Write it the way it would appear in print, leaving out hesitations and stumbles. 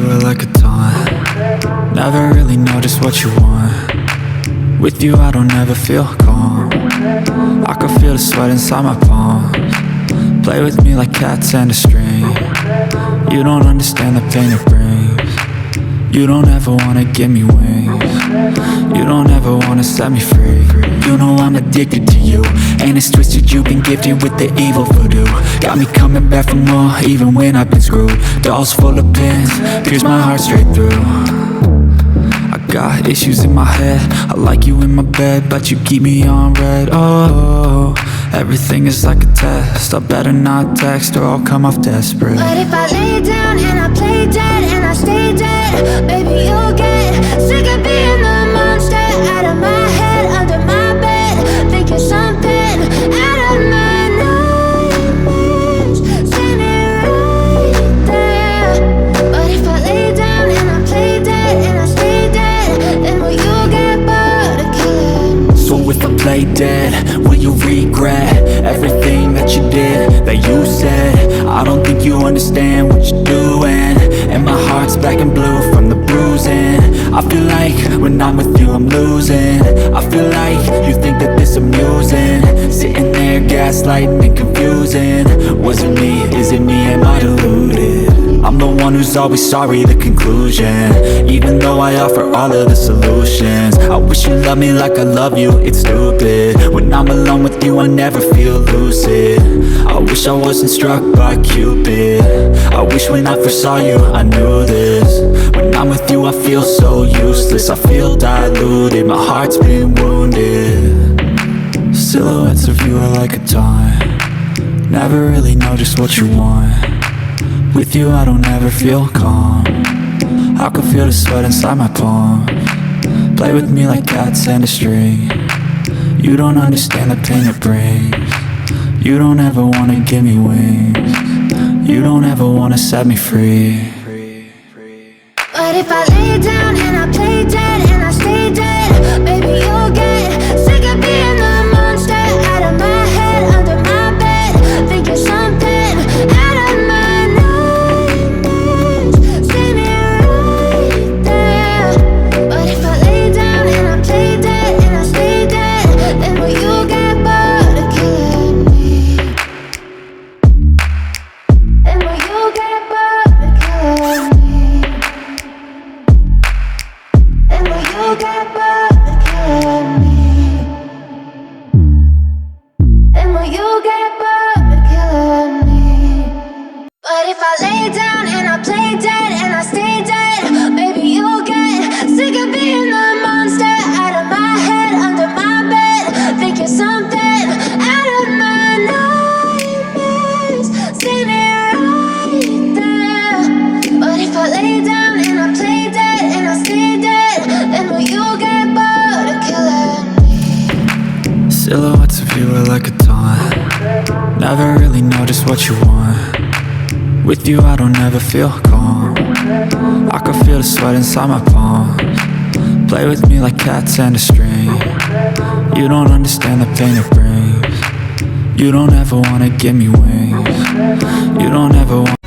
you are like a taunt. Never really know just what you want. With you I don't ever feel calm. I can feel the sweat inside my palms. Play with me like cats and a string. You don't understand the pain it brings. You don't ever wanna give me wings. You don't ever wanna set me free. You know I'm addicted to you, and it's twisted, you've been gifted with the evil voodoo. Got me coming back for more, even when I've been screwed. Dolls full of pins, pierce my heart straight through. I got issues in my head, I like you in my bed, but you keep me on red. Oh, everything is like a test, I better not text or I'll come off desperate. But if I lay down and I play dead and I stay dead, baby you'll get sick of being the monster out of my head, under my bed, thinking something out of my nightmares, standing right there. But if I lay down and I play dead and I stay dead, then will you get bored of killing me? So if I play dead, will you regret everything that you did, that you said? I don't think you understand what you're doing, and my heart's black and blue from the bruising. I feel like when I'm with you I'm losing. I feel like you think that this amusing, sitting there gaslighting and confusing. Was it me? Is it me? Am I deluded? I'm the one who's always sorry, the conclusion, even though I offer all of the solutions. I wish you loved me like I love you, it's stupid. When I'm alone with you I never feel lucid. I wish I wasn't struck by Cupid. I wish when I first saw you I knew this. When I'm with you I feel so useless, I feel diluted, my heart's been wounded. Silhouettes of you are like a taunt. Never really know just what you want. With you I don't ever feel calm. I can feel the sweat inside my palms. Play with me like cats and a string. You don't understand the pain it brings. You don't ever wanna give me wings. You don't ever wanna set me free. But if I lay down and I play dead and I stay dead, baby you'll get sick of being the monster out of my head, under my bed, thinking something out of my nightmares, standing right there. But if I lay down and I play dead and I stay dead, then will you get bored of killing me? Then will you get bored of killing me? Then will you get bored of killing me? Then will you get bored of killing me? But if I lay down and I play dead and I stay dead, baby you'll get sick of being the monster out of my head, under my bed, thinking something out of my nightmares, standing right there. But if I lay down and I play dead and I stay dead, then will you get bored of killing me? Silhouettes of you are like a taunt. Never really know just what you want. With you I don't ever feel calm. I can feel the sweat inside my palms. Play with me like cats and a string. You don't understand the pain it brings. You don't ever wanna give me wings. You don't ever want